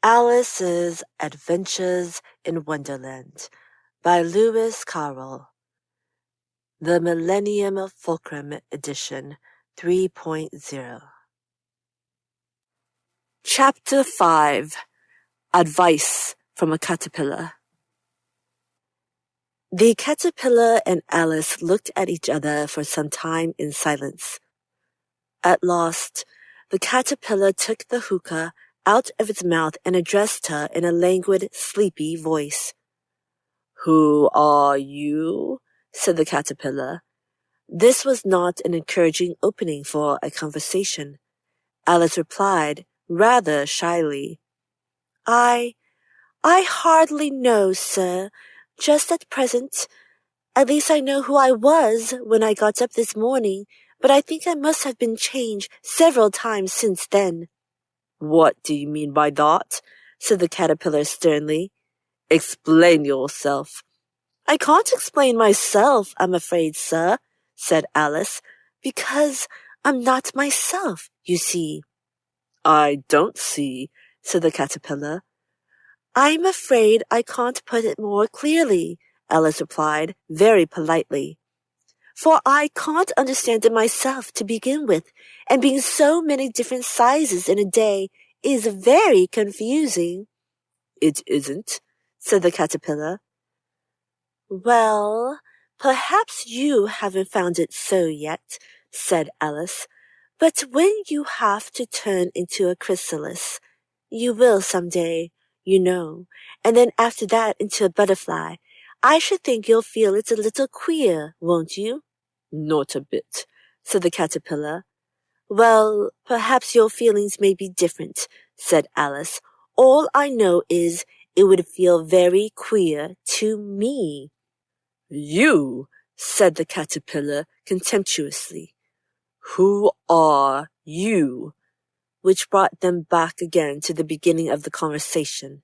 Alice's Adventures in Wonderland by Lewis Carroll. The Millennium Fulcrum Edition 3.0. Chapter 5. Advice from a Caterpillar. The caterpillar and Alice looked at each other for some time in silence. At last, the caterpillar took the hookah out of its mouth and addressed her in a languid, sleepy voice. "Who are you?" said the caterpillar. This was not an encouraging opening for a conversation. Alice replied, rather shyly, I hardly know, sir. Just at present. At least I know who I was when I got up this morning, but I think I must have been changed several times since then." "What do you mean by that?" said the caterpillar sternly. "Explain yourself." "I can't explain myself, I'm afraid, sir," said Alice, "because I'm not myself, you see." "I don't see," said the caterpillar. "I'm afraid I can't put it more clearly," Alice replied, very politely. "For I can't understand it myself to begin with, and being so many different sizes in a day is very confusing." "It isn't," said the caterpillar. "Well, perhaps you haven't found it so yet," said Alice. "But when you have to turn into a chrysalis, you will some day, you know, and then after that into a butterfly, I should think you'll feel it's a little queer, won't you?" "Not a bit," said the caterpillar. "Well, perhaps your feelings may be different," said Alice. "All I know is it would feel very queer to me." "You," said the caterpillar contemptuously. "Who are you?" Which brought them back again to the beginning of the conversation.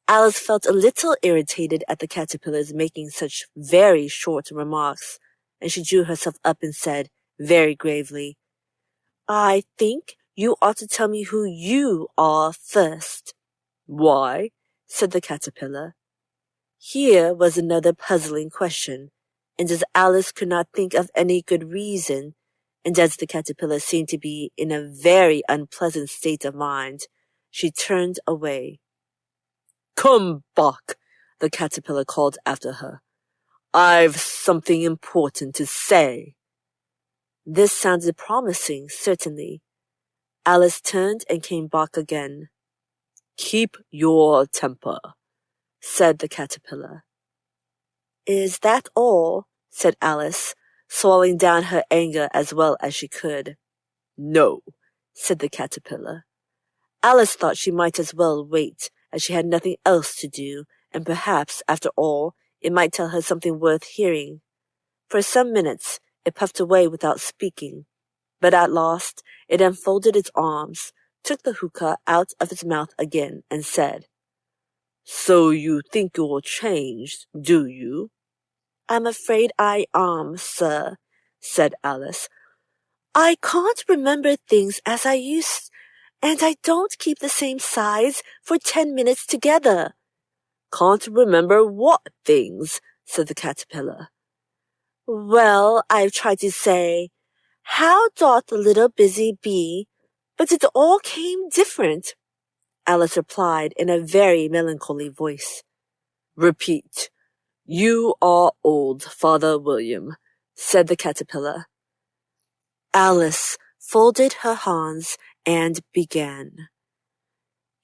Alice felt a little irritated at the caterpillar's making such very short remarks, and she drew herself up and said, very gravely, "I think you ought to tell me who you are first." "Why?" said the caterpillar. Here was another puzzling question, and as Alice could not think of any good reason, and as the caterpillar seemed to be in a very unpleasant state of mind, she turned away. "Come back," the caterpillar called after her. "I've something important to say." This sounded promising, certainly. Alice turned and came back again. "Keep your temper," said the caterpillar. "Is that all?" said Alice, swallowing down her anger as well as she could. "No," said the caterpillar. Alice thought she might as well wait, as she had nothing else to do, and perhaps, after all, it might tell her something worth hearing. For some minutes it puffed away without speaking, but at last it unfolded its arms, took the hookah out of its mouth again, and said, "So you think you're changed, do you?" "I'm afraid I am, sir," said Alice. "I can't remember things as I used, and I don't keep the same size for 10 minutes together." "Can't remember what things?" said the caterpillar. "Well, I've tried to say, 'How doth the little busy bee?' but it all came different," Alice replied in a very melancholy voice. "Repeat. 'You are old, Father William,'" said the caterpillar. Alice folded her hands and began.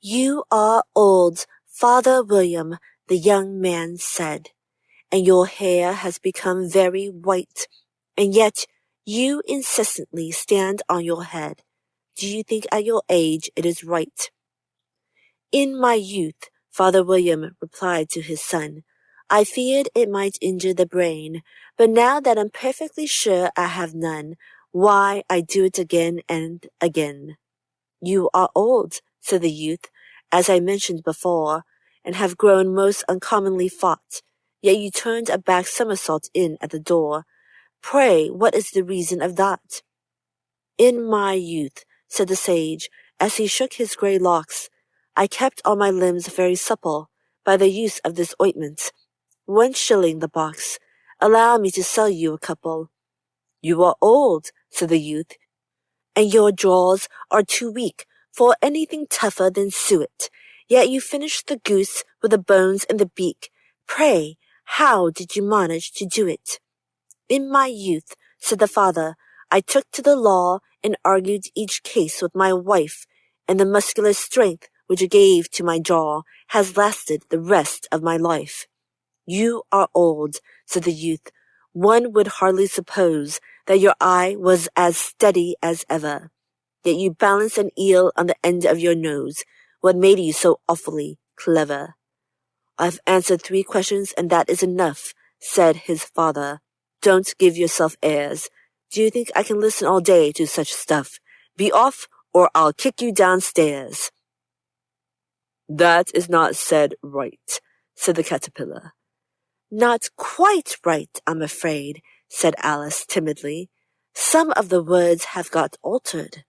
"You are old, Father William," the young man said, "and your hair has become very white, and yet you incessantly stand on your head. Do you think at your age it is right?" "In my youth," Father William replied to his son, "I feared it might injure the brain, but now that I'm perfectly sure I have none, why, I do it again and again." "You are old," said the youth, "as I mentioned before, and have grown most uncommonly fat, yet you turned a back somersault in at the door. Pray, what is the reason of that?" "In my youth," said the sage, as he shook his grey locks, I kept all my limbs very supple by the use of this ointment. 1 shilling the box. Allow me to sell you a couple. You are old, said the youth, and your jaws are too weak for anything tougher than suet. Yet you finished the goose with the bones and the beak. Pray, how did you manage to do it? In my youth, said the father, I took to the law and argued each case with my wife, and the muscular strength which it gave to my jaw has lasted the rest of my life. You are old, said the youth. One would hardly suppose that your eye was as steady as ever. Yet you balance an eel on the end of your nose. What made you so awfully clever? I've answered 3 questions, and that is enough, said his father. Don't give yourself airs. Do you think I can listen all day to such stuff? Be off, or I'll kick you downstairs. That is not said right, said the caterpillar. Not quite right, I'm afraid, said Alice timidly. Some of the words have got altered.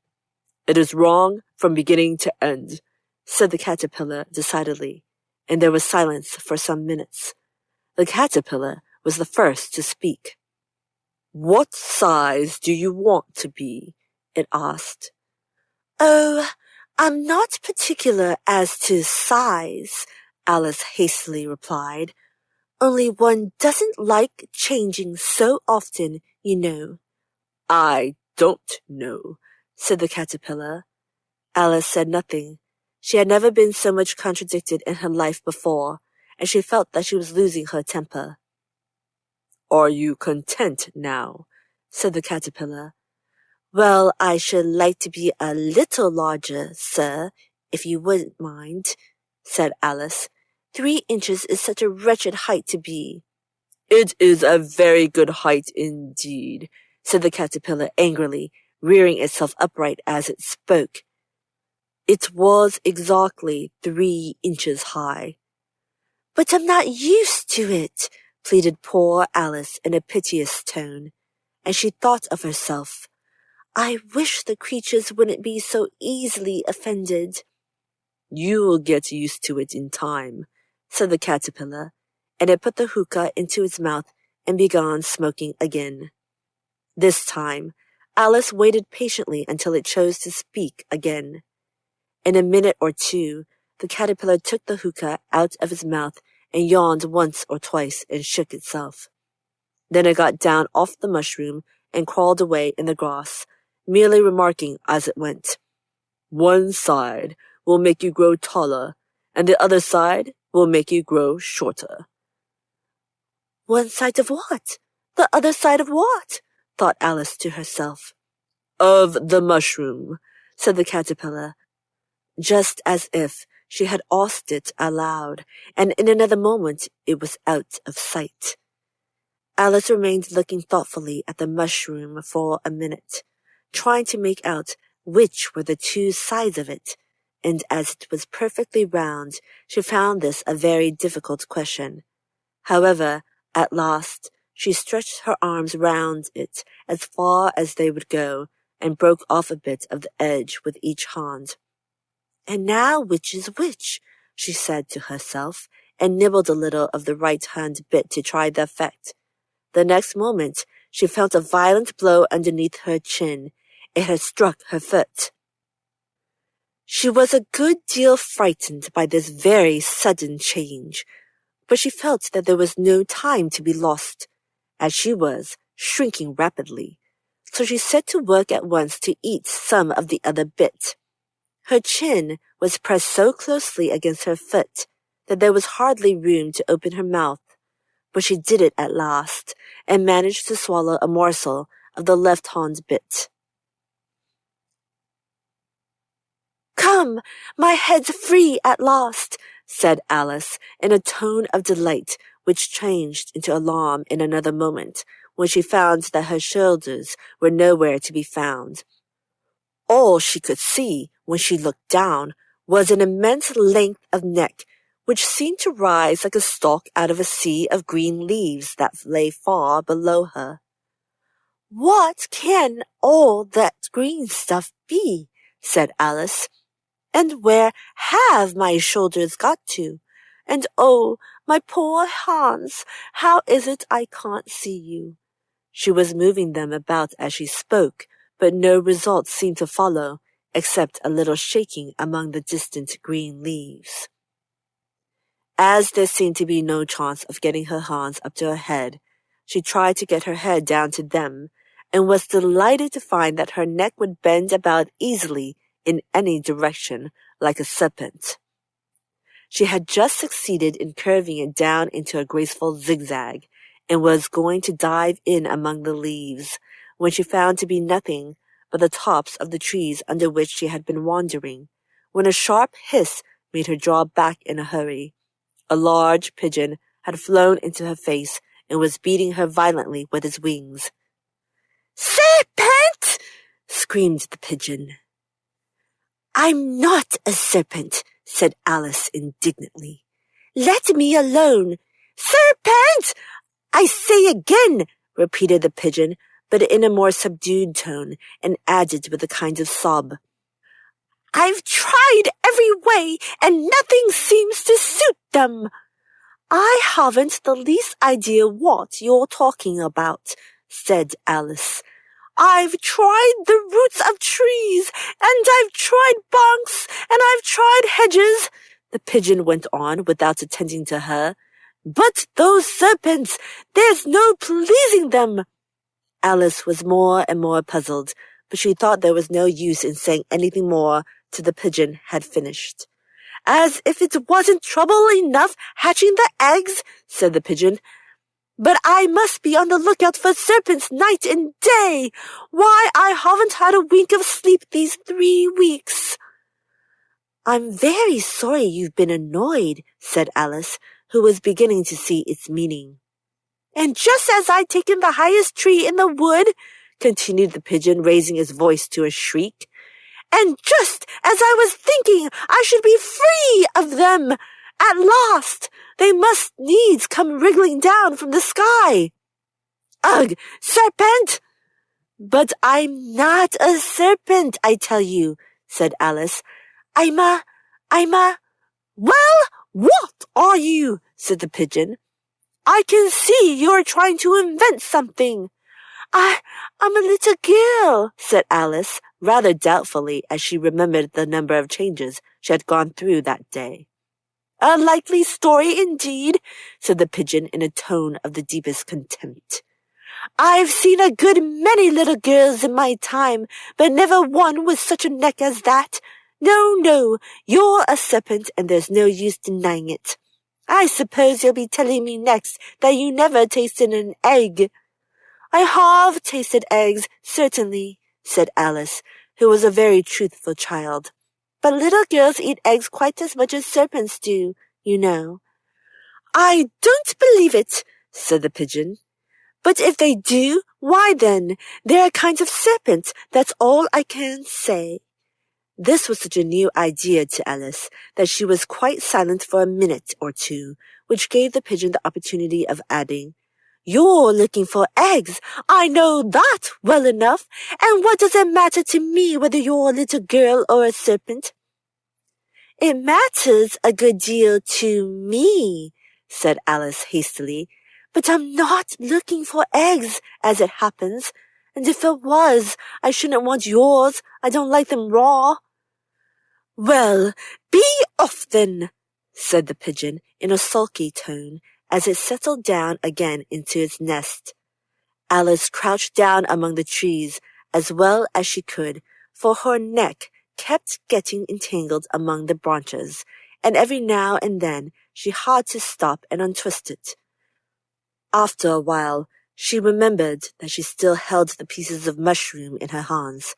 It is wrong from beginning to end, said the caterpillar decidedly, and there was silence for some minutes. The caterpillar was the first to speak. What size do you want to be? It asked. Oh, I'm not particular as to size, Alice hastily replied. Only one doesn't like changing so often, you know. I don't know, said the caterpillar. Alice said nothing. She had never been so much contradicted in her life before, and she felt that she was losing her temper. Are you content now? Said the caterpillar. Well, I should like to be a little larger, sir, if you wouldn't mind, said Alice. 3 inches is such a wretched height to be. It is a very good height indeed, said the caterpillar angrily, rearing itself upright as it spoke. It was exactly 3 inches high. But I'm not used to it, pleaded poor Alice in a piteous tone, and she thought of herself. I wish the creatures wouldn't be so easily offended. You'll get used to it in time, said the caterpillar, and it put the hookah into its mouth and began smoking again. This time, Alice waited patiently until it chose to speak again. In a minute or 2, the caterpillar took the hookah out of its mouth and yawned once or twice and shook itself. Then it got down off the mushroom and crawled away in the grass, merely remarking as it went, One side will make you grow taller, and the other side will make you grow shorter. One side of what? The other side of what? Thought Alice to herself. Of the mushroom, said the caterpillar, just as if she had asked it aloud, and in another moment it was out of sight. Alice remained looking thoughtfully at the mushroom for a minute, trying to make out which were the 2 sides of it, and as it was perfectly round, she found this a very difficult question. However, at last, she stretched her arms round it as far as they would go, and broke off a bit of the edge with each hand. And now which is which? She said to herself, and nibbled a little of the right-hand bit to try the effect. The next moment, she felt a violent blow underneath her chin. It had struck her foot. She was a good deal frightened by this very sudden change, but she felt that there was no time to be lost, as she was shrinking rapidly. So she set to work at once to eat some of the other bit. Her chin was pressed so closely against her foot that there was hardly room to open her mouth, but she did it at last, and managed to swallow a morsel of the left-hand bit. Come, my head's free at last, said Alice, in a tone of delight which changed into alarm in another moment, when she found that her shoulders were nowhere to be found. All she could see, when she looked down, was an immense length of neck, which seemed to rise like a stalk out of a sea of green leaves that lay far below her. What can all that green stuff be? Said Alice. And where have my shoulders got to? And oh, my poor Hans, how is it I can't see you?" She was moving them about as she spoke, but no result seemed to follow, except a little shaking among the distant green leaves. As there seemed to be no chance of getting her hands up to her head, she tried to get her head down to them, and was delighted to find that her neck would bend about easily in any direction, like a serpent. She had just succeeded in curving it down into a graceful zigzag, and was going to dive in among the leaves, when she found to be nothing but the tops of the trees under which she had been wandering, when a sharp hiss made her draw back in a hurry. A large pigeon had flown into her face and was beating her violently with its wings. "Serpent!" screamed the pigeon. "I'm not a serpent," said Alice indignantly. "Let me alone." "Serpent! I say again," repeated the pigeon, but in a more subdued tone, and added with a kind of sob, "I've tried every way, and nothing seems to suit them." "I haven't the least idea what you're talking about," said Alice. "I've tried the roots of trees, and I've tried bunks, and I've tried hedges," the pigeon went on without attending to her. "But those serpents, there's no pleasing them." Alice was more and more puzzled, but she thought there was no use in saying anything more till the pigeon had finished. "As if it wasn't trouble enough hatching the eggs," said the pigeon. "But I must be on the lookout for serpents night and day. Why, I haven't had a wink of sleep these 3 weeks." "I'm very sorry you've been annoyed," said Alice, who was beginning to see its meaning. "And just as I'd taken the highest tree in the wood," continued the pigeon, raising its voice to a shriek, "and just as I was thinking I should be free of them, at last they must needs come wriggling down from the sky. Ugh, serpent!" "But I'm not a serpent, I tell you," said Alice. I'm a... "Well, what are you?" said the pigeon. "I can see you're trying to invent something." I'm a little girl," said Alice, rather doubtfully as she remembered the number of changes she had gone through that day. "A likely story indeed," said the pigeon in a tone of the deepest contempt. "I've seen a good many little girls in my time, but never one with such a neck as that. No, you're a serpent, and there's no use denying it. I suppose you'll be telling me next that you never tasted an egg." "I have tasted eggs, certainly," said Alice, who was a very truthful child. "But little girls eat eggs quite as much as serpents do, you know." "I don't believe it," said the pigeon. "But if they do, why then, they're a kind of serpent, that's all I can say." This was such a new idea to Alice that she was quite silent for a minute or two, which gave the pigeon the opportunity of adding, "You're looking for eggs, I know that well enough, and what does it matter to me whether you're a little girl or a serpent?" "It matters a good deal to me," said Alice hastily, "but I'm not looking for eggs, as it happens, and if it was, I shouldn't want yours. I don't like them raw." "Well, be off then," said the pigeon in a sulky tone, as it settled down again into its nest. Alice crouched down among the trees as well as she could, for her neck kept getting entangled among the branches, and every now and then she had to stop and untwist it. After a while, she remembered that she still held the pieces of mushroom in her hands,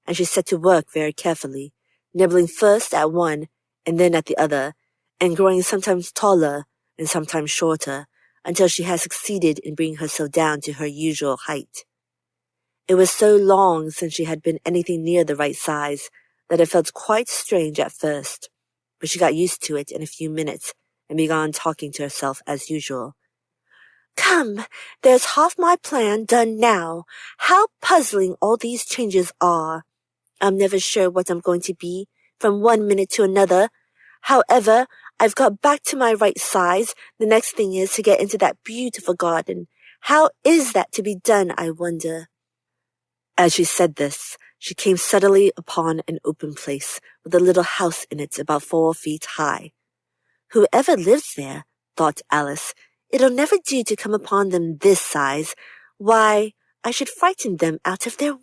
and she set to work very carefully, nibbling first at one and then at the other, and growing sometimes taller and sometimes shorter, until she had succeeded in bringing herself down to her usual height. It was so long since she had been anything near the right size that it felt quite strange at first, but she got used to it in a few minutes and began talking to herself as usual. "Come, there's half my plan done now. How puzzling all these changes are. I'm never sure what I'm going to be, from one minute to another. However, I've got back to my right size. The next thing is to get into that beautiful garden. How is that to be done, I wonder?" As she said this, she came suddenly upon an open place with a little house in it about 4 feet high. "Whoever lives there," thought Alice, "it'll never do to come upon them this size. Why, I should frighten them out of their